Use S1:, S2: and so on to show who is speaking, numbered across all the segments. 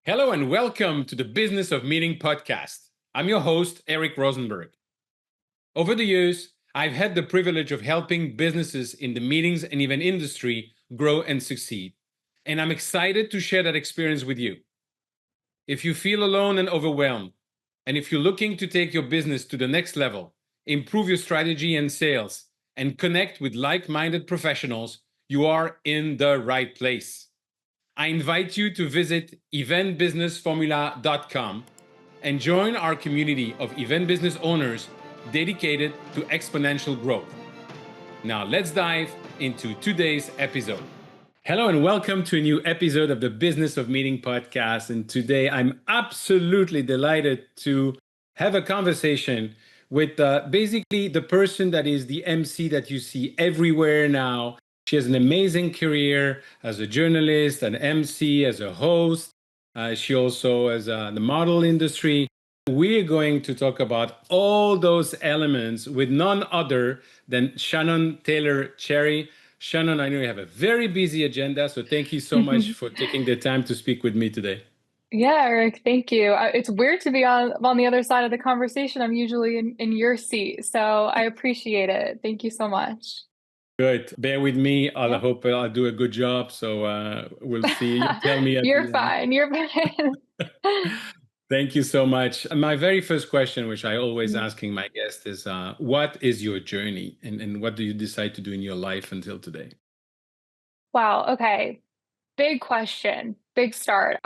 S1: Hello and welcome to the Business of Meeting podcast. I'm your host, Eric Rosenberg. Over the years, I've had the privilege of helping businesses in the meetings and event industry grow and succeed. And I'm excited to share that experience with you. If you feel alone and overwhelmed, and if you're looking to take your business to the next level, improve your strategy and sales, and connect with like-minded professionals, you are in the right place. I invite you to visit eventbusinessformula.com and join our community of event business owners dedicated to exponential growth. Now let's dive into today's episode. Hello and welcome to a new episode of the Business of Meeting podcast. And today I'm absolutely delighted to have a conversation with basically the person that is the MC that you see everywhere now. She has an amazing career as a journalist, an MC, as a host. She also has the model industry. We're going to talk about all those elements with none other than Shannon Thaler Cherry. Shannon, I know you have a very busy agenda, so thank you so much for taking the time to speak with me today.
S2: Yeah, Eric, thank you. It's weird to be on the other side of the conversation. I'm usually in your seat, so I appreciate it. Thank you so much.
S1: Good. Bear with me. I
S2: Yeah.
S1: hope I'll do a good job. So we'll see. You tell me at
S2: You're
S1: the end.
S2: fine. You're fine.
S1: Thank you so much. My very first question, which I always
S2: Mhm.
S1: asking my guests, is what is your journey and what do you decide to do in your life until today?
S2: Wow. Okay. Big question. Big start.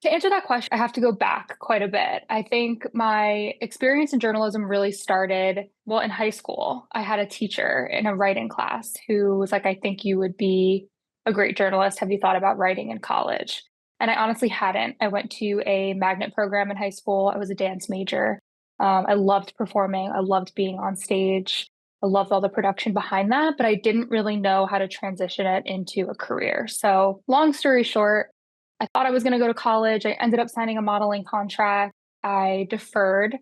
S2: To answer that question, I have to go back quite a bit. I think my experience in journalism really started, well, in high school. I had a teacher in a writing class who was like, I think you would be a great journalist. Have you thought about writing in college? And I honestly hadn't. I went to a magnet program in high school. I was a dance major. I loved performing. I loved being on stage. I loved all the production behind that, but I didn't really know how to transition it into a career. So, long story short, I thought I was going to go to college. I ended up signing a modeling contract. I deferred.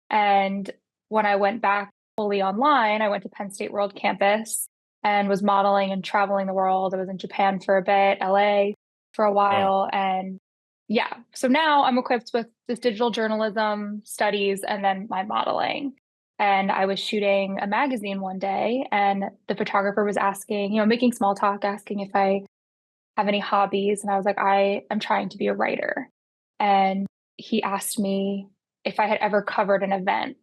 S2: And when I went back fully online, I went to Penn State World Campus and was modeling and traveling the world. I was in Japan for a bit, LA for a
S1: Wow.
S2: while. And yeah, so now I'm equipped with this digital journalism studies and then my modeling. And I was shooting a magazine one day, and the photographer was asking, making small talk, asking if I have any hobbies. And I was like, I am trying to be a writer. And he asked me if I had ever covered an event.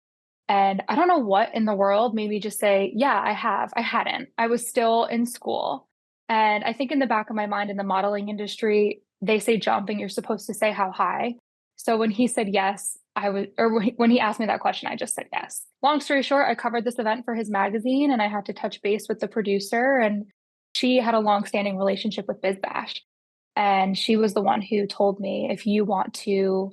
S2: And I don't know what in the world made me just say, yeah, I have. I hadn't. I was still in school. And I think in the back of my mind in the modeling industry, they say jump and you're supposed to say how high. So when he said yes, when he asked me that question, I just said yes. Long story short, I covered this event for his magazine and I had to touch base with the producer, and she had a long-standing relationship with BizBash. And she was the one who told me, if you want to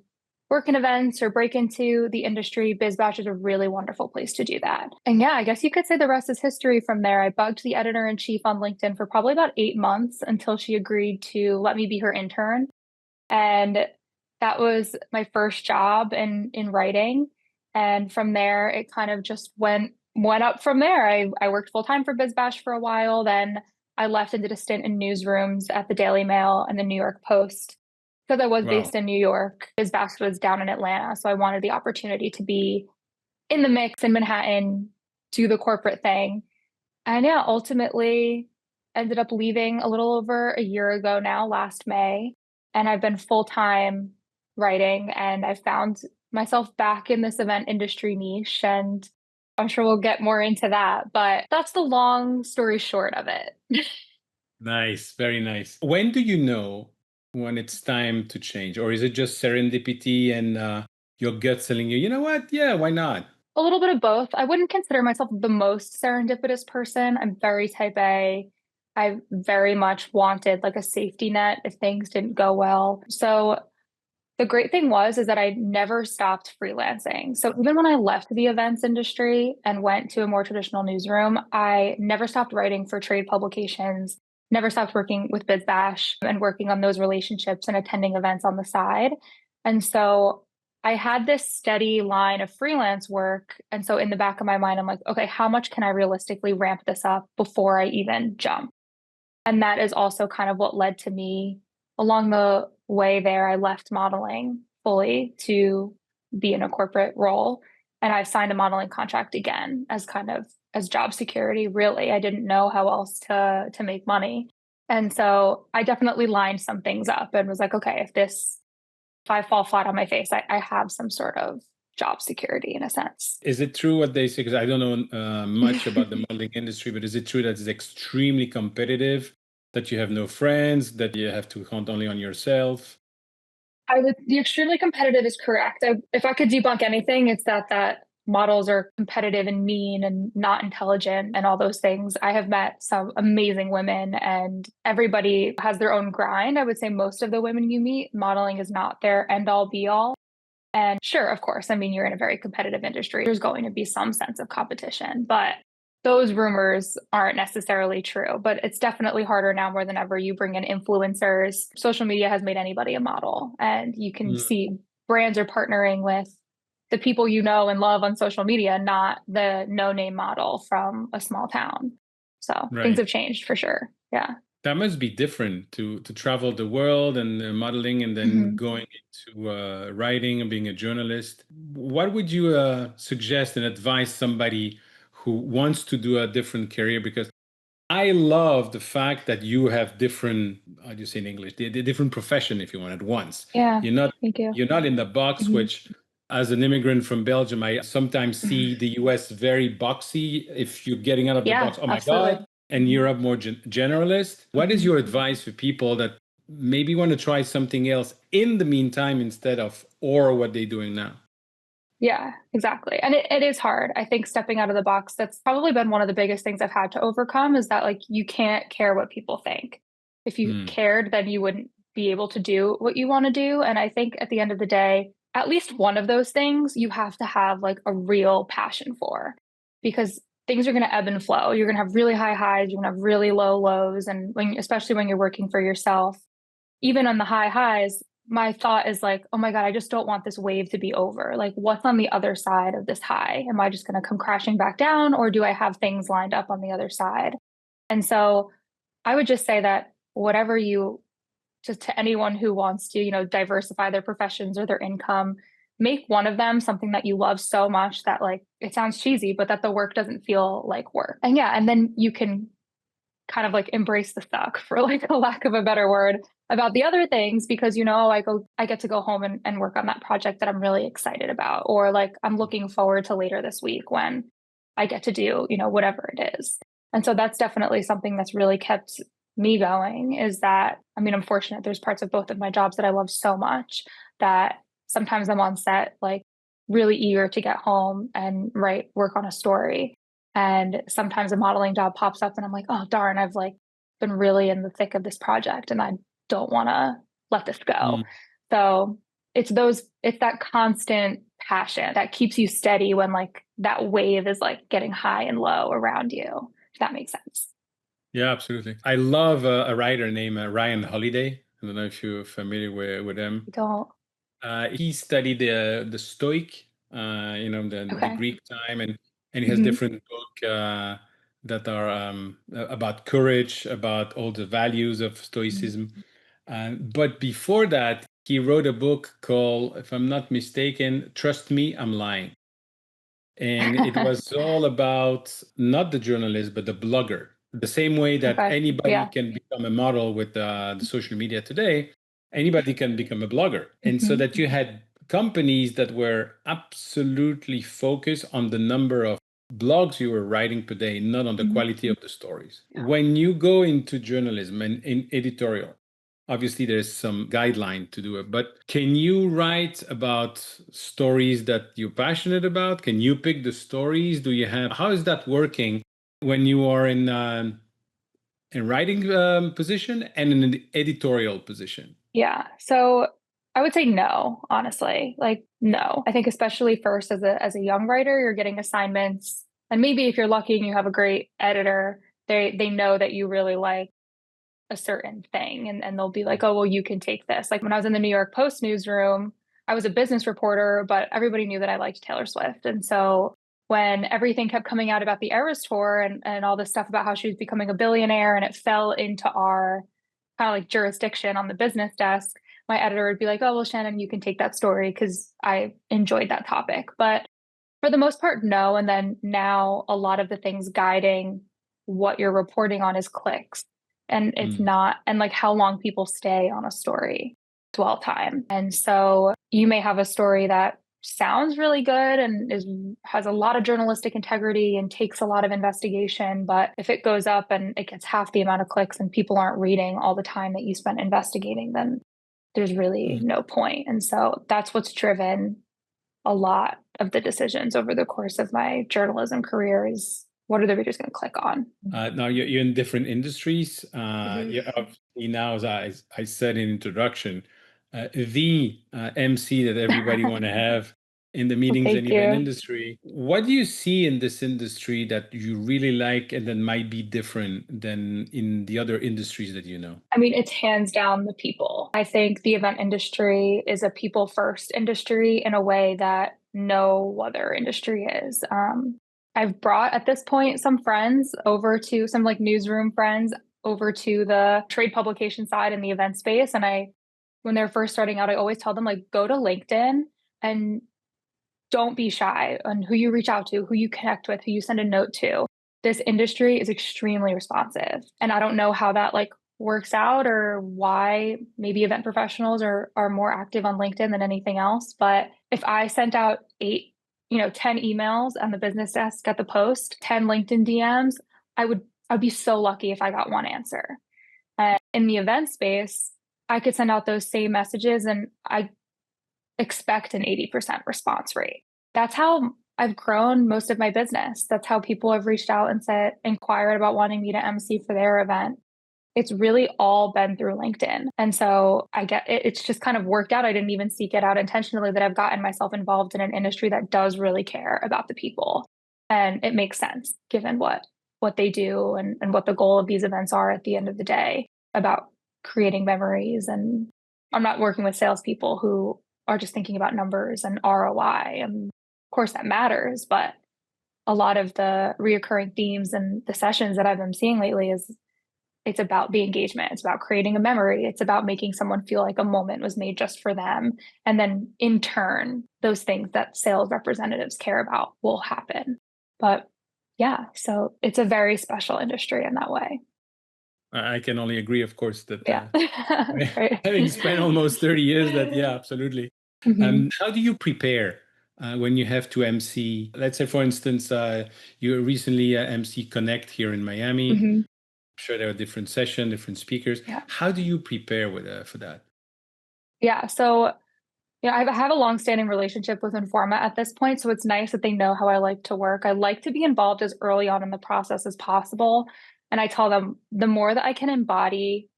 S2: work in events or break into the industry, BizBash is a really wonderful place to do that. And yeah, I guess you could say the rest is history from there. I bugged the editor in chief on LinkedIn for probably about 8 months until she agreed to let me be her intern. And that was my first job in writing. And from there, it kind of just went up from there. I worked full time for BizBash for a while. Then I left and did a stint in newsrooms at the Daily Mail and the New York Post because I was
S1: Wow.
S2: based in New York. BizBash was down in Atlanta, so I wanted the opportunity to be in the mix in Manhattan, do the corporate thing. And yeah, ultimately ended up leaving a little over a year ago now, last May. And I've been full time writing, and I found myself back in this event industry niche. And I'm sure we'll get more into that, but that's the long story short of it.
S1: Nice. Very nice. When do you know when it's time to change? Or is it just serendipity and your gut telling you, you know what? Yeah, why not?
S2: A little bit of both. I wouldn't consider myself the most serendipitous person. I'm very type A. I very much wanted like a safety net if things didn't go well. So the great thing is that I never stopped freelancing. So even when I left the events industry and went to a more traditional newsroom, I never stopped writing for trade publications, never stopped working with BizBash and working on those relationships and attending events on the side. And so I had this steady line of freelance work. And so in the back of my mind, I'm like, okay, how much can I realistically ramp this up before I even jump? And that is also kind of what led to me along the way there, I left modeling fully to be in a corporate role. And I've signed a modeling contract again as kind of as job security, really. I didn't know how else to make money. And so I definitely lined some things up and was like, okay, if I fall flat on my face, I have some sort of job security in a sense.
S1: Is it true what they say? Because I don't know much about the modeling industry, but is it true that it's extremely competitive, that you have no friends, that you have to count only on yourself?
S2: The extremely competitive is correct. If I could debunk anything, it's that models are competitive and mean and not intelligent and all those things. I have met some amazing women and everybody has their own grind. I would say most of the women you meet, modeling is not their end all be all. And sure, of course, I mean, you're in a very competitive industry. There's going to be some sense of competition, but those rumors aren't necessarily true. But it's definitely harder now more than ever. You bring in influencers. Social media has made anybody a model, and you can
S1: Mm,
S2: see brands are partnering with the people you know and love on social media, not the no-name model from a small town. So things
S1: right.
S2: have changed for sure. Yeah.
S1: That must be different to travel the world and modeling and then
S2: Hmm.
S1: going into writing and being a journalist. What would you suggest and advise somebody who wants to do a different career? Because I love the fact that you have different, how do you say in English, the different profession, if you want, at once.
S2: Yeah.
S1: You're not
S2: Thank you.
S1: you're not in the box,
S2: Hmm.
S1: which as an immigrant from Belgium, I sometimes see the US very boxy. If you're getting out of the
S2: Yeah,
S1: box, oh my
S2: absolutely.
S1: God, and Europe more generalist. What is
S2: Mhm.
S1: your advice for people that maybe want to try something else in the meantime instead of or what they're doing now?
S2: Yeah, exactly. And it is hard. I think stepping out of the box, that's probably been one of the biggest things I've had to overcome is that like you can't care what people think. If you
S1: Mm,
S2: cared, then you wouldn't be able to do what you want to do. And I think at the end of the day, at least one of those things you have to have like a real passion for because things are going to ebb and flow. You're going to have really high highs, you're going to have really low lows. And especially when you're working for yourself, even on the high highs, my thought is like, oh my God, I just don't want this wave to be over. Like, what's on the other side of this high? Am I just going to come crashing back down, or do I have things lined up on the other side? And so I would just say that whatever you, just to anyone who wants to, diversify their professions or their income, make one of them something that you love so much that like it sounds cheesy, but that the work doesn't feel like work. And yeah, and then you can kind of like embrace the suck for like a lack of a better word about the other things because I get to go home and work on that project that I'm really excited about or like I'm looking forward to later this week when I get to do whatever it is. And so that's definitely something that's really kept me going is that I mean I'm fortunate there's parts of both of my jobs that I love so much that sometimes I'm on set like really eager to get home and write work on a story and sometimes a modeling job pops up and I'm like, oh, darn, I've like been really in the thick of this project and I don't want to let this go.
S1: mm.
S2: So it's that constant passion that keeps you steady when like that wave is like getting high and low around you, if that makes sense.
S1: Yeah, absolutely. I love a writer named Ryan Holiday. I don't know if you're familiar with him.
S2: I don't.
S1: He studied the Stoic, the
S2: Okay.
S1: Greek time, and he has
S2: Hmm.
S1: different book that are about courage, about all the values of Stoicism. But before that, he wrote a book called, if I'm not mistaken, Trust Me, I'm Lying. And it was all about not the journalist, but the blogger. The same way that
S2: Okay.
S1: anybody
S2: Yeah.
S1: can become a model with the social media today, anybody can become a blogger. And so
S2: Hmm.
S1: that you had companies that were absolutely focused on the number of blogs you were writing per day, not on the
S2: Hmm.
S1: quality of the stories. When you go into journalism and in editorial, obviously there's some guideline to do it, but can you write about stories that you're passionate about? Can you pick the stories? Do you have, how is that working when you are in a writing position and in an editorial position?
S2: Yeah. So I would say no, honestly. Like no. I think especially first as a young writer, you're getting assignments and maybe if you're lucky and you have a great editor, they know that you really like a certain thing and they'll be like, "Oh, well you can take this." Like when I was in the New York Post newsroom, I was a business reporter, but everybody knew that I liked Taylor Swift. And so when everything kept coming out about the Eras tour and all this stuff about how she was becoming a billionaire and it fell into our kind of like jurisdiction on the business desk, my editor would be like, oh, well, Shannon, you can take that story because I enjoyed that topic. But for the most part, no. And then now a lot of the things guiding what you're reporting on is clicks. And it's
S1: Mm.
S2: not, and like how long people stay on a story, dwell time. And so you may have a story that sounds really good and has a lot of journalistic integrity and takes a lot of investigation. But if it goes up and it gets half the amount of clicks and people aren't reading all the time that you spent investigating, then there's really
S1: Mm.
S2: no point. And so that's what's driven a lot of the decisions over the course of my journalism career is what are the readers going to click on?
S1: Now you're in different industries.
S2: Mhm.
S1: You're obviously now, as I said in introduction, the MC that everybody want to have in the
S2: Well,
S1: meetings and
S2: thank
S1: event
S2: you.
S1: industry. What do you see in this industry that you really like and that might be different than in the other industries that you know?
S2: I mean, it's hands down the people. I think the event industry is a people first industry in a way that no other industry is. I've brought at this point some friends over to some like newsroom friends over to the trade publication side in the event space. And when they're first starting out, I always tell them like go to LinkedIn and don't be shy on who you reach out to, who you connect with, who you send a note to. This industry is extremely responsive. And I don't know how that like works out or why maybe event professionals are more active on LinkedIn than anything else. But if I sent out 10 emails on the business desk at the post, 10 LinkedIn DMs, I'd be so lucky if I got one answer. And in the event space, I could send out those same messages and I expect an 80% response rate. That's how I've grown most of my business. That's how people have reached out and inquired about wanting me to MC for their event. It's really all been through LinkedIn. And so I get it, it's just kind of worked out. I didn't even seek it out intentionally that I've gotten myself involved in an industry that does really care about the people. And it makes sense given what they do and what the goal of these events are at the end of the day about creating memories. And I'm not working with salespeople who are just thinking about numbers and ROI. And of course that matters, but a lot of the reoccurring themes and the sessions that I've been seeing lately is it's about the engagement. It's about creating a memory. It's about making someone feel like a moment was made just for them. And then in turn, those things that sales representatives care about will happen. But yeah, so it's a very special industry in that way.
S1: I can only agree, of course, that
S2: Yeah. Right.
S1: having spent almost 30 years, that, yeah, absolutely.
S2: Hmm.
S1: How do you prepare when you have to MC? Let's say, for instance, you recently MC Connect here in Miami. I'm
S2: Hmm.
S1: sure there are different sessions, different speakers.
S2: Yeah.
S1: How do you prepare for that?
S2: Yeah. So yeah, I have a long-standing relationship with Informa at this point, so it's nice that they know how I like to work. I like to be involved as early on in the process as possible, and I tell them the more that I can embody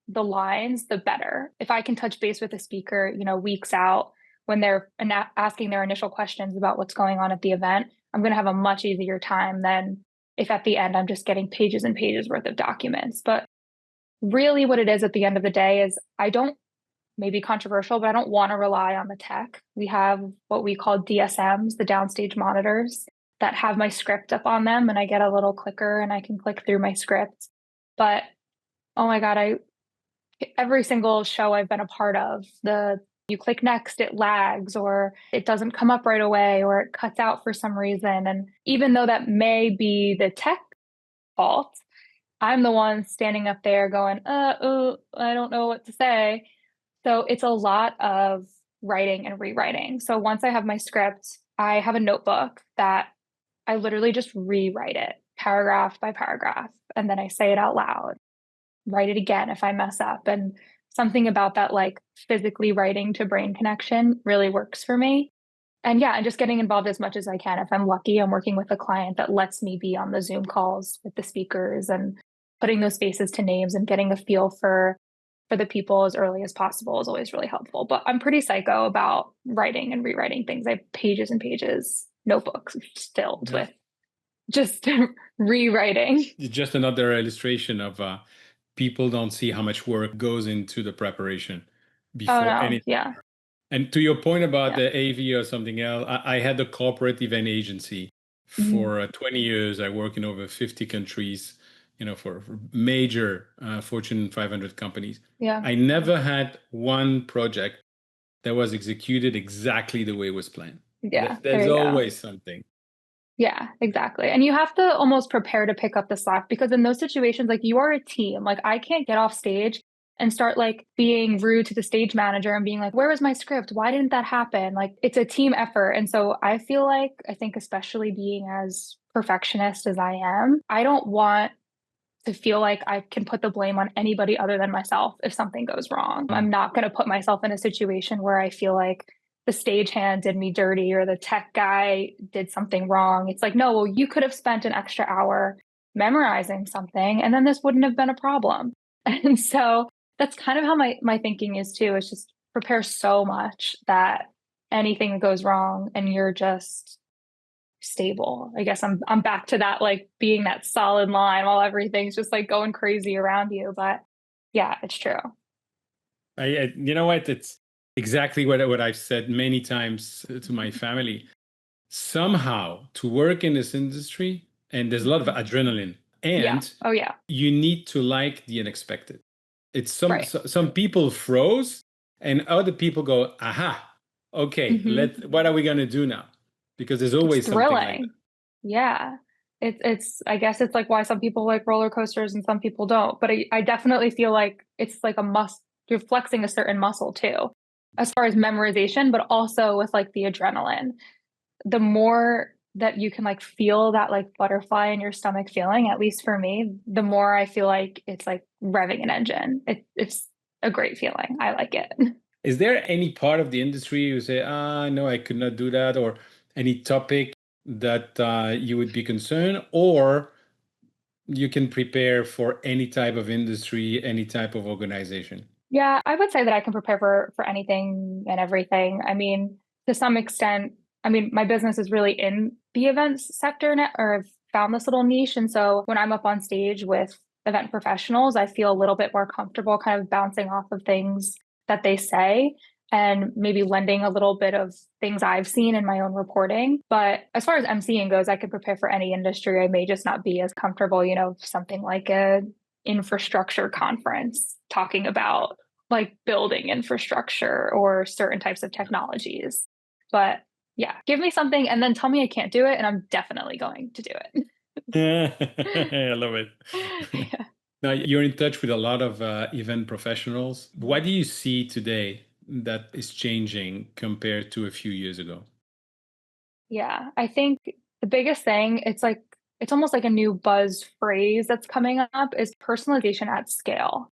S2: the lines, the better. If I can touch base with a speaker, weeks out when they're asking their initial questions about what's going on at the event, I'm going to have a much easier time than if at the end I'm just getting pages and pages worth of documents. But really, what it is at the end of the day is I don't maybe controversial, but I don't want to rely on the tech. We have what we call DSMs, the downstage monitors, that have my script up on them, and I get a little clicker and I can click through my script. But oh my God, every single show I've been a part of, the you click next, it lags, or it doesn't come up right away, or it cuts out for some reason. And even though that may be the tech fault, I'm the one standing up there going, I don't know what to say. So it's a lot of writing and rewriting. So once I have my script, I have a notebook that I literally just rewrite it paragraph by paragraph. And then I say it out loud, write it again if I mess up. And something about that, like physically writing to brain connection, really works for me. And yeah, and just getting involved as much as I can. If I'm lucky, I'm working with a client that lets me be on the Zoom calls with the speakers and putting those faces to names and getting a feel for the people as early as possible is always really helpful. But I'm pretty psycho about writing and rewriting things. I have pages and pages, notebooks filled
S1: Yeah.
S2: with just rewriting.
S1: Just another illustration of people don't see how much work goes into the preparation
S2: Oh
S1: before
S2: no,
S1: anything.
S2: yeah,
S1: And to your point about
S2: yeah.
S1: the AV or something else, I had a corporate event agency
S2: Mhm.
S1: for 20 years. I work in over 50 countries. for major Fortune 500 companies.
S2: Yeah.
S1: I never had one project that was executed exactly the way it was planned.
S2: Yeah. There
S1: There's
S2: you go.
S1: always something.
S2: Yeah, exactly. And you have to almost prepare to pick up the slack because in those situations, like you are a team. Like I can't get off stage and start like being rude to the stage manager and being like, where was my script? Why didn't that happen? Like it's a team effort. And so I feel like, I think, especially being as perfectionist as I am, I don't want to feel like I can put the blame on anybody other than myself if something goes wrong. I'm not going to put myself in a situation where I feel like the stagehand did me dirty or the tech guy did something wrong. It's like, no, well, you could have spent an extra hour memorizing something and then this wouldn't have been a problem. And so that's kind of how my thinking is too. It's just prepare so much that anything that goes wrong and you're just stable. I guess I'm back to that, like being that solid line while everything's just like going crazy around you. But yeah, it's true.
S1: You know what? It's exactly what I've said many times to my family. Somehow, to work in this industry, and there's a lot of adrenaline,
S2: Yeah.
S1: and
S2: Oh yeah.
S1: you need to like the unexpected. It's
S2: Right.
S1: some people froze, and other people go, "Aha, okay,
S2: Hmm.
S1: what are we gonna do now?" Because there's
S2: It's
S1: always something like that.
S2: thrilling. Yeah. It's I guess it's like why some people like roller coasters and some people don't. But I definitely feel like it's like a must, you're flexing a certain muscle too, as far as memorization, but also with like the adrenaline. The more that you can like feel that like butterfly in your stomach feeling, at least for me, the more I feel like it's like revving an engine. It's a great feeling. I like it.
S1: Is there any part of the industry you say, no, I could not do that, or any topic that you would be concerned, or you can prepare for any type of industry, any type of organization?
S2: Yeah, I would say that I can prepare for anything and everything. I mean, to some extent, I mean, my business is really in the events sector now, or I've found this little niche. And so when I'm up on stage with event professionals, I feel a little bit more comfortable kind of bouncing off of things that they say and maybe lending a little bit of things I've seen in my own reporting. But as far as emceeing goes, I could prepare for any industry. I may just not be as comfortable, something like a infrastructure conference talking about like building infrastructure or certain types of technologies. But yeah, give me something and then tell me I can't do it, and I'm definitely going to do it.
S1: I love it.
S2: Yeah.
S1: Now, you're in touch with a lot of event professionals. What do you see today that is changing compared to a few years ago?
S2: Yeah, I think the biggest thing, it's almost like a new buzz phrase that's coming up is personalization at scale.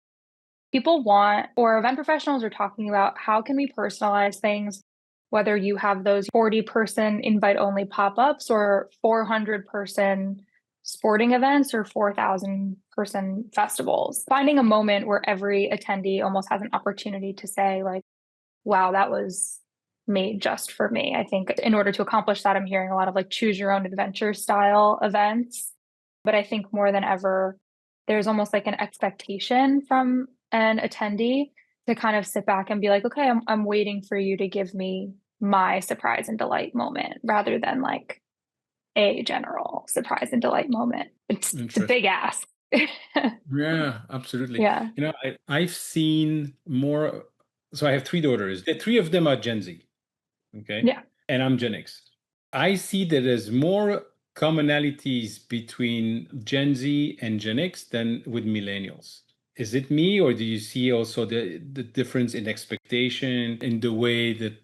S2: People want, or event professionals are talking about how can we personalize things, whether you have those 40-person invite only pop-ups or 400-person sporting events or 4,000-person festivals. Finding a moment where every attendee almost has an opportunity to say like, wow, that was made just for me. I think in order to accomplish that, I'm hearing a lot of like choose your own adventure style events. But I think more than ever, there's almost like an expectation from an attendee to kind of sit back and be like, okay, I'm waiting for you to give me my surprise and delight moment rather than like a general surprise and delight moment. It's a big
S1: Interesting.
S2: ask.
S1: Yeah, absolutely.
S2: Yeah.
S1: I've seen more. So I have three daughters. The three of them are Gen Z, okay?
S2: Yeah.
S1: And I'm Gen X. I see that there's more commonalities between Gen Z and Gen X than with millennials. Is it me, or do you see also the difference in expectation, in the way that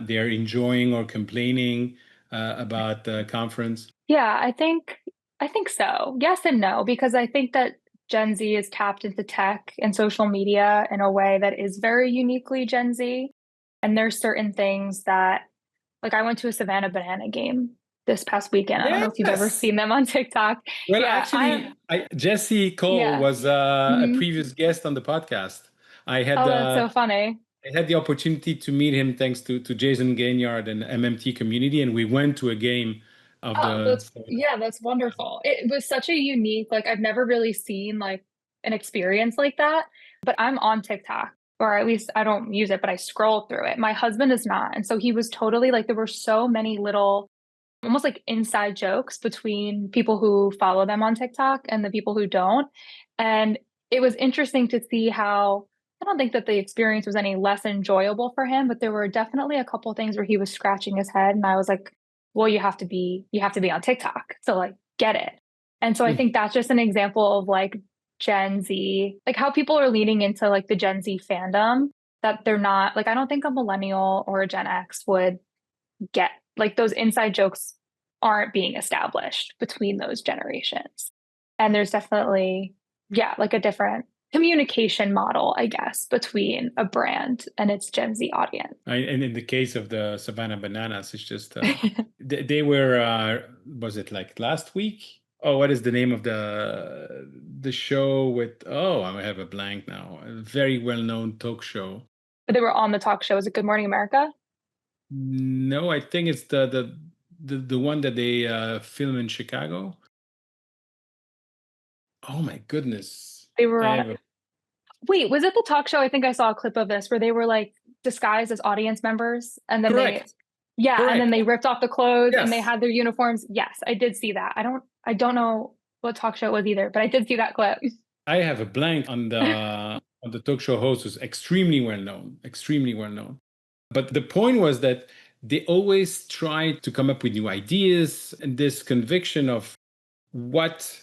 S1: they're enjoying or complaining about the conference?
S2: Yeah, I think so. Yes and no, because I think that Gen Z is tapped into tech and social media in a way that is very uniquely Gen Z. And there's certain things that, like I went to a Savannah Banana game this past weekend. I don't know if you've ever
S1: Yes.
S2: seen them on TikTok.
S1: Well,
S2: Yeah,
S1: actually, Jesse Cole
S2: yeah.
S1: was a
S2: Hmm.
S1: previous guest on the podcast. I had
S2: Oh, that's so funny.
S1: I had the opportunity to meet him thanks to Jason Gaignard and MMT community, and we went to a game of
S2: Oh,
S1: the.
S2: that's wonderful. It was such a unique, like I've never really seen like an experience like that, but I'm on TikTok, or at least I don't use it, but I scroll through it. My husband is not. And so he was totally like there were so many little almost like inside jokes between people who follow them on TikTok and the people who don't. And it was interesting to see how I don't think that the experience was any less enjoyable for him, but there were definitely a couple of things where he was scratching his head and I was like, well, you have to be on TikTok. So like get it. And so I
S1: Hmm.
S2: think that's just an example of like Gen Z, like how people are leaning into like the Gen Z fandom that they're not like I don't think a millennial or a Gen X would get like those inside jokes aren't being established between those generations. And there's definitely, yeah, like a different communication model, I guess, between a brand and its Gen Z audience.
S1: And in the case of the Savannah Bananas, it's just they were was it like last week? Oh, what is the name of the show with? Oh, I have a blank now. A very well-known talk show.
S2: But they were on the talk show. Is it Good Morning America?
S1: No, I think it's the one that they film in Chicago. Oh my goodness.
S2: They were
S1: I
S2: on.
S1: have a
S2: Wait, was it the talk show? I think I saw a clip of this where they were like disguised as audience members and then
S1: correct.
S2: yeah, and then
S1: Correct.
S2: they ripped off the clothes and they
S1: Yes.
S2: had their uniforms. Yes, I did see that. I don't know what talk show it was either, but I did see that clip.
S1: I have a blank on the talk show host who's extremely well known, extremely well known. But the point was that they always try to come up with new ideas and this conviction of what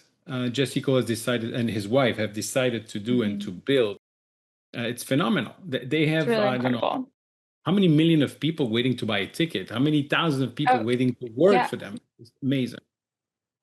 S1: Jesse Cole has decided and his wife have decided to do and to
S2: Mhm.
S1: build. It's phenomenal. They
S2: It's
S1: have,
S2: really
S1: I don't know,
S2: incredible.
S1: how many million of people waiting to buy a ticket, how many thousands of people
S2: Oh,
S1: waiting to work
S2: yeah.
S1: for them. It's amazing.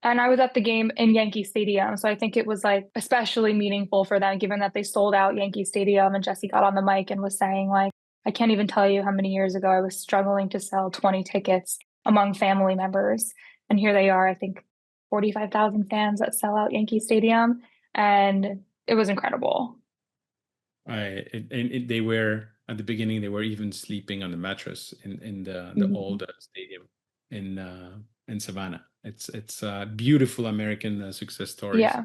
S2: And I was at the game in Yankee Stadium. So I think it was like especially meaningful for them, given that they sold out Yankee Stadium. And Jesse got on the mic and was saying, like, I can't even tell you how many years ago I was struggling to sell 20 tickets among family members. And here they are, I think 45,000 fans that sell out Yankee Stadium. And it was incredible.
S1: They were at the beginning. They were even sleeping on the mattress in the
S2: Mhm.
S1: old stadium in Savannah. It's beautiful American success stories.
S2: Yeah,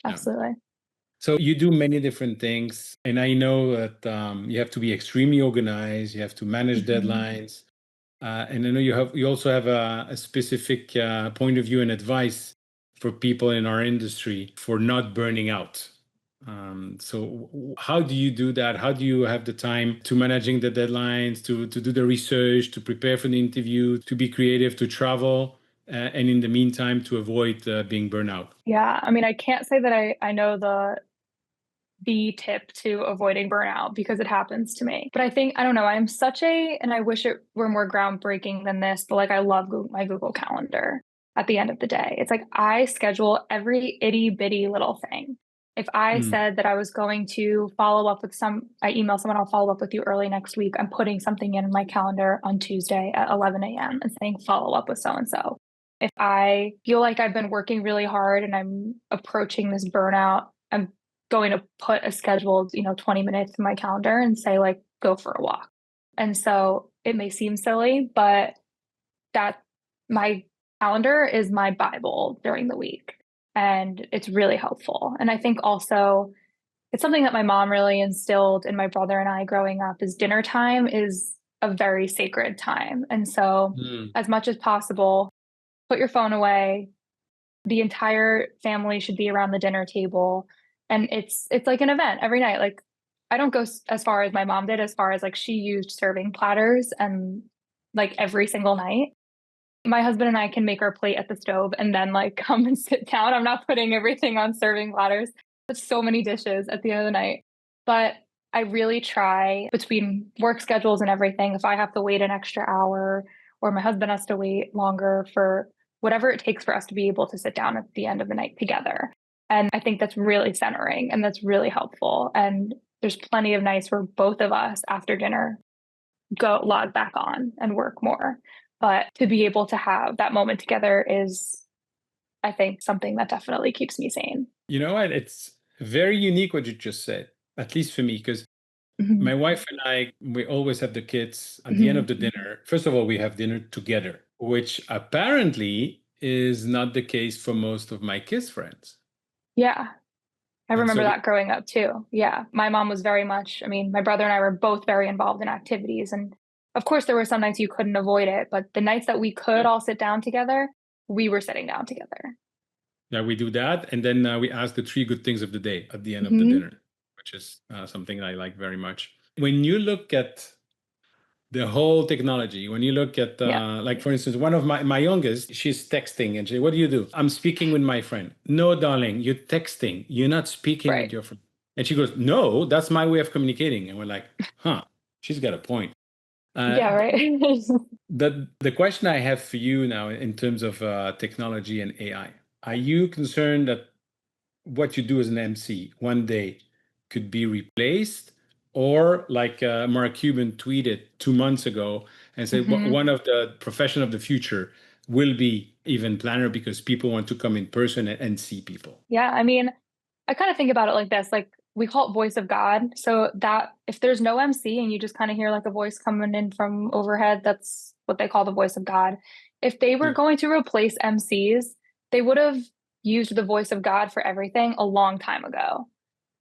S1: Yeah.
S2: absolutely.
S1: So you do many different things, and I know that you have to be extremely organized. You have to manage
S2: Mhm.
S1: deadlines, and I know you also have a specific point of view and advice for people in our industry for not burning out. How do you do that? How do you have the time to managing the deadlines, to do the research, to prepare for the interview, to be creative, to travel, and in the meantime to avoid being burnout?
S2: Yeah, I mean, I can't say that I know the tip to avoiding burnout because it happens to me. But I think, I don't know, I'm such a, and I wish it were more groundbreaking than this, but like I love my Google Calendar at the end of the day. It's like I schedule every itty bitty little thing. If I
S1: Mm.
S2: said that I was going to follow up with I email someone, I'll follow up with you early next week. I'm putting something in my calendar on Tuesday at 11 a.m. and saying follow up with so and so. If I feel like I've been working really hard and I'm approaching this burnout, I'm going to put a scheduled, 20 minutes in my calendar and say, like, go for a walk. And so it may seem silly, but that my calendar is my Bible during the week. And it's really helpful. And I think also it's something that my mom really instilled in my brother and I growing up is dinner time is a very sacred time. And so
S1: Mm.
S2: as much as possible, put your phone away, the entire family should be around the dinner table and it's like an event every night. Like I don't go as far as my mom did, as far as like she used serving platters and like every single night my husband and I can make our plate at the stove and then like come and sit down. I'm not putting everything on serving platters. There's so many dishes at the end of the night. But I really try between work schedules and everything, if I have to wait an extra hour or my husband has to wait longer for whatever it takes for us to be able to sit down at the end of the night together. And I think that's really centering and that's really helpful. And there's plenty of nights where both of us after dinner go log back on and work more. But to be able to have that moment together is, I think, something that definitely keeps me sane.
S1: You know what? It's very unique what you just said, at least for me, because my
S2: Mhm.
S1: wife and I, we always have the kids at the end of
S2: Mhm.
S1: the dinner. First of all, we have dinner together, which apparently is not the case for most of my kids' friends.
S2: Yeah, I
S1: And
S2: remember
S1: so,
S2: that growing up too. Yeah, my mom was very much, I mean, my brother and I were both very involved in activities. And Of course, there were some nights you couldn't avoid it, but the nights that we could
S1: Yeah.
S2: all sit down together, we were sitting down together.
S1: Yeah, we do that. And then we ask the three good things of the day at the end of the
S2: Hmm.
S1: dinner, which is something I like very much. When you look at the whole technology, when you look at,
S2: Yeah,
S1: like, for instance, one of my youngest, she's texting and she, what do you do? I'm speaking with my friend. No, darling, you're texting. You're not speaking
S2: right.
S1: with your friend. And she goes, no, that's my way of communicating. And we're like, huh, she's got a point.
S2: Yeah,
S1: Uh,
S2: right.
S1: the question I have for you now in terms of technology and AI, are you concerned that what you do as an MC one day could be replaced? Or like Mark Cuban tweeted 2 months ago and said,
S2: Hmm.
S1: one of the profession of the future will be event planner because people want to come in person and see people.
S2: Yeah, I mean, I kind of think about it like this, like we call it voice of God. So that if there's no MC and you just kind of hear like a voice coming in from overhead, that's what they call the voice of God. If they were
S1: Yeah.
S2: going to replace MCs, they would have used the voice of God for everything a long time ago.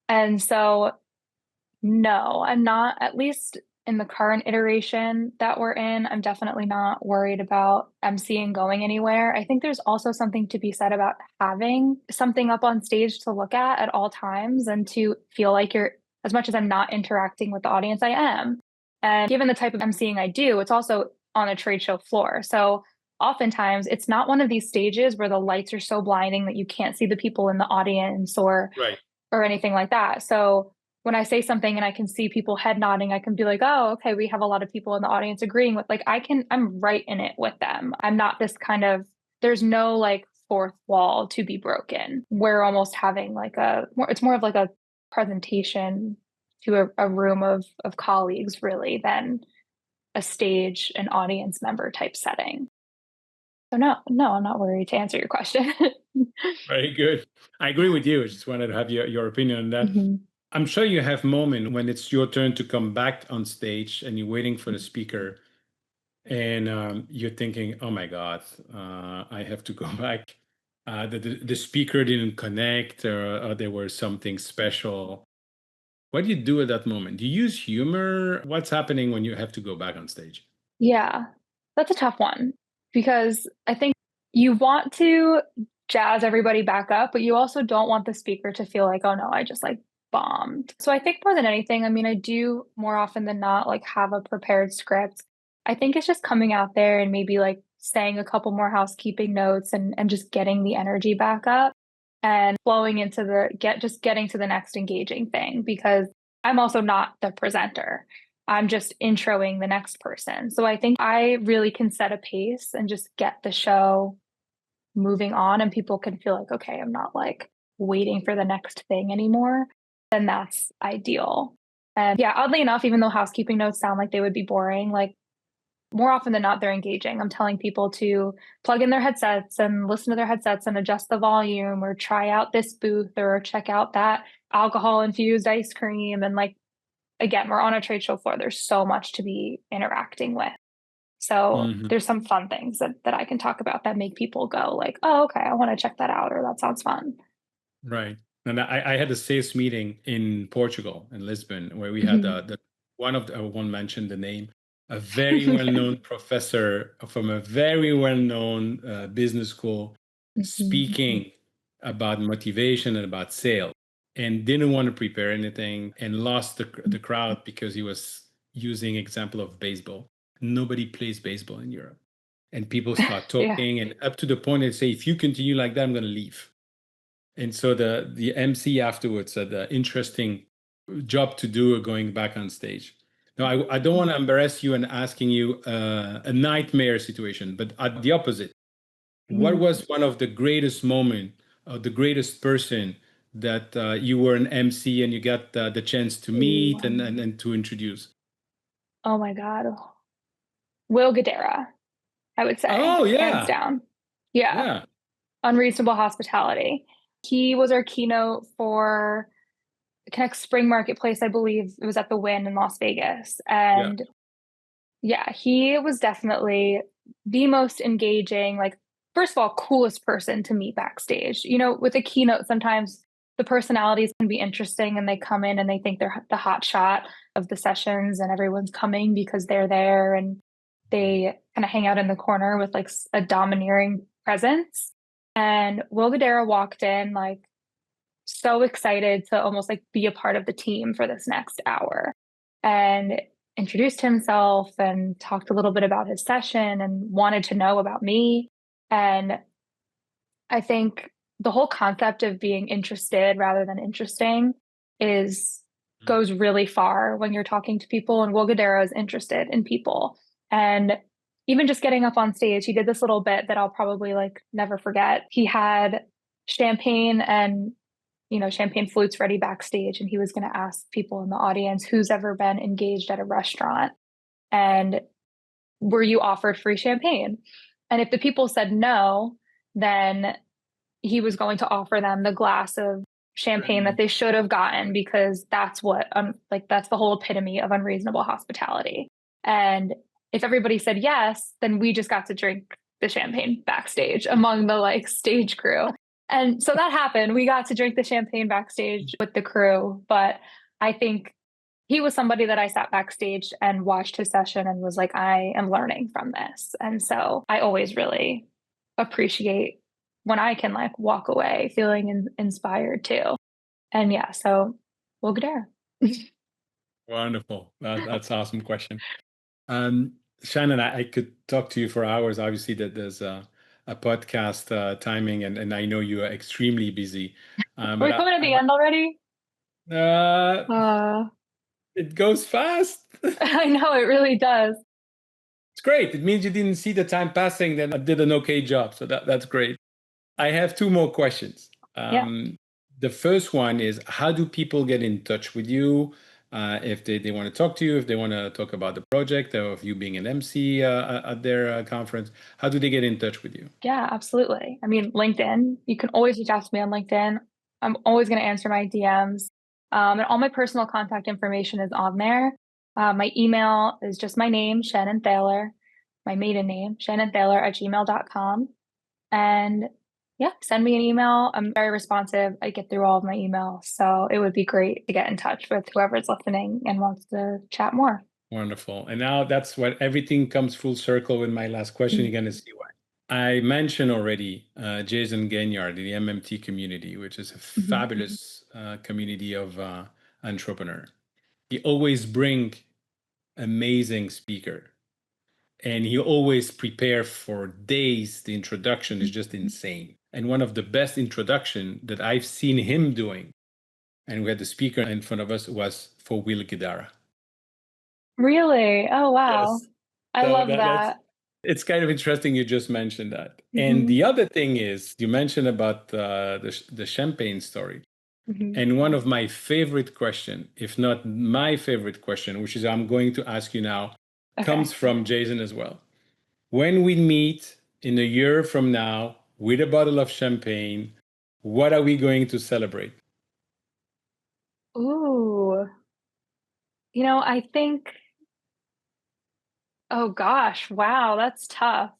S2: And so no, I'm not, at least in the current iteration that we're in, I'm definitely not worried about MCing going anywhere. I think there's also something to be said about having something up on stage to look at all times and to feel like you're, as much as I'm not interacting with the audience, I am. And given the type of MCing I do, it's also on a trade show floor. So oftentimes it's not one of these stages where the lights are so blinding that you can't see the people in the audience
S1: Right.
S2: or anything like that. So when I say something and I can see people head nodding, I can be like, oh, okay, we have a lot of people in the audience agreeing with, like, I'm right in it with them. I'm not this kind of, there's no like fourth wall to be broken. We're almost having like it's more of like a presentation to a room of colleagues really than a stage and audience member type setting. So no, I'm not worried to answer your question.
S1: Very good. I agree with you. I just wanted to have your opinion on that.
S2: Hmm.
S1: I'm sure you have moments when it's your turn to come back on stage and you're waiting for the speaker and you're thinking, oh my God, I have to go back. The speaker didn't connect or there was something special. What do you do at that moment? Do you use humor? What's happening when you have to go back on stage?
S2: Yeah, that's a tough one because I think you want to jazz everybody back up, but you also don't want the speaker to feel like, oh no, I just like bombed. So I think more than anything, I mean, I do more often than not like have a prepared script. I think it's just coming out there and maybe like saying a couple more housekeeping notes and just getting the energy back up and flowing into just getting to the next engaging thing because I'm also not the presenter. I'm just introing the next person. So I think I really can set a pace and just get the show moving on and people can feel like, okay, I'm not like waiting for the next thing anymore. Then that's ideal. And yeah, oddly enough, even though housekeeping notes sound like they would be boring, like more often than not, they're engaging. I'm telling people to plug in their headsets and listen to their headsets and adjust the volume or try out this booth or check out that alcohol infused ice cream. And like, again, we're on a trade show floor. There's so much to be interacting with. So
S1: Mhm.
S2: there's some fun things that I can talk about that make people go like, oh, okay, I want to check that out or that sounds fun.
S1: Right. And I had a sales meeting in Portugal, in Lisbon, where we had
S2: Mhm.
S1: one of the, I won't mention the name, a very well-known professor from a very well-known business school
S2: Mhm.
S1: speaking about motivation and about sales and didn't want to prepare anything and lost the crowd because he was using example of baseball. Nobody plays baseball in Europe. And people start
S2: Yeah.
S1: talking and up to the point they say, if you continue like that, I'm going to leave. And so the MC afterwards said, interesting job to do going back on stage. Now, I don't want to embarrass you and asking you a nightmare situation, but at the opposite, what
S2: Mhm.
S1: was one of the greatest moment, the greatest person that you were an MC and you got the chance to
S2: Ooh.
S1: meet and to introduce?
S2: Oh my God. Will Guidara, I would say,
S1: Oh,
S2: hands
S1: yeah.
S2: down. Yeah.
S1: Yeah.
S2: Unreasonable Hospitality. He was our keynote for Connect Spring Marketplace, I believe it was at the Wynn in Las Vegas.
S1: Yeah.
S2: And yeah, he was definitely the most engaging, like, first of all, coolest person to meet backstage. You know, with a keynote, sometimes the personalities can be interesting and they come in and they think they're the hot shot of the sessions and everyone's coming because they're there and they kind of hang out in the corner with like a domineering presence. And Will Guidara walked in like so excited to almost like be a part of the team for this next hour and introduced himself and talked a little bit about his session and wanted to know about me. And I think the whole concept of being interested rather than interesting is goes really far when you're talking to people. And Will Guidara is interested in people. And even just getting up on stage, he did this little bit that I'll probably like never forget. He had champagne and champagne flutes ready backstage, and he was going to ask people in the audience who's ever been engaged at a restaurant and were you offered free champagne? And if the people said no, then he was going to offer them the glass of champagne that they should have gotten, because that's what that's the whole epitome of unreasonable hospitality. And if everybody said yes, then we just got to drink the champagne backstage among the like stage crew. And so that happened. We got to drink the champagne backstage with the crew. But I think he was somebody that I sat backstage and watched his session and was like, I am learning from this. And so I always really appreciate when I can like walk away feeling inspired too. And yeah, so Will Guidara.
S1: Wonderful. That's an awesome question. Shannon, I could talk to you for hours. Obviously, that there's a podcast timing, and I know you are extremely busy.
S2: We're coming to the end already.
S1: It goes fast.
S2: I know, it really does.
S1: It's great. It means you didn't see the time passing, then I did an okay job. So that's great. I have two more questions. The first one is, how do people get in touch with you if they want to talk to you, if they want to talk about the project, or of you being an MC at their conference? How do they get in touch with you?
S2: Yeah, absolutely. I mean, LinkedIn. You can always reach out to me on LinkedIn. I'm always going to answer my DMs. And all my personal contact information is on there. My email is just my name, Shannon Thaler, my maiden name, shannonthaler@gmail.com. And yeah, send me an email. I'm very responsive. I get through all of my emails. So it would be great to get in touch with whoever's listening and wants to chat more.
S1: Wonderful. And now that's what everything comes full circle with my last question. You're going to see why. I mentioned already Jason Gaignard, the MMT community, which is a fabulous community of entrepreneurs. He always bring amazing speaker, and he always prepare for days. The introduction is just insane. And one of the best introduction that I've seen him doing, and we had the speaker in front of us, was for Will Guidara.
S2: Really? Oh, wow. Yes. I love that.
S1: It's kind of interesting you just mentioned that. And the other thing is, you mentioned about the champagne story. And one of my favorite question, if not my favorite question, which is I'm going to ask you now, comes from Jason as well. When we meet in a year from now with a bottle of champagne, what are we going to celebrate?
S2: Ooh. I think, oh gosh, wow, that's tough.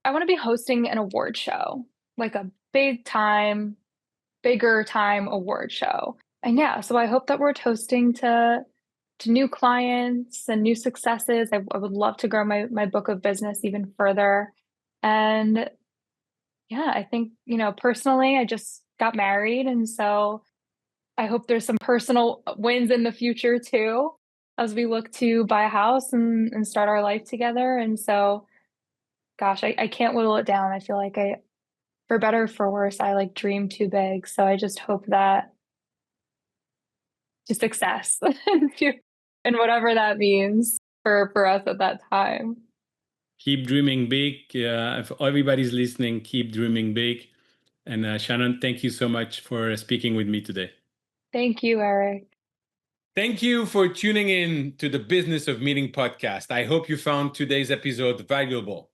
S2: I want to be hosting an award show, like a bigger time award show. And yeah, so I hope that we're toasting to new clients and new successes. I would love to grow my book of business even further. And yeah, I think, personally, I just got married. And so I hope there's some personal wins in the future too, as we look to buy a house and start our life together. And so, gosh, I can't whittle it down. I feel like for better or for worse, I like dream too big. So I just hope that to success and whatever that means for us at that time.
S1: Keep dreaming big. If everybody's listening, keep dreaming big. And Shannon, thank you so much for speaking with me today.
S2: Thank you, Eric.
S1: Thank you for tuning in to the Business of Meeting podcast. I hope you found today's episode valuable.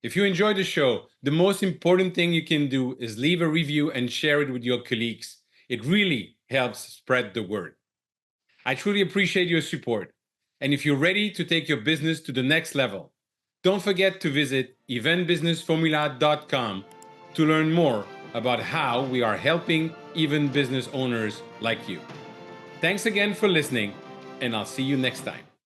S1: If you enjoyed the show, the most important thing you can do is leave a review and share it with your colleagues. It really helps spread the word. I truly appreciate your support. And if you're ready to take your business to the next level, don't forget to visit eventbusinessformula.com to learn more about how we are helping even business owners like you. Thanks again for listening, and I'll see you next time.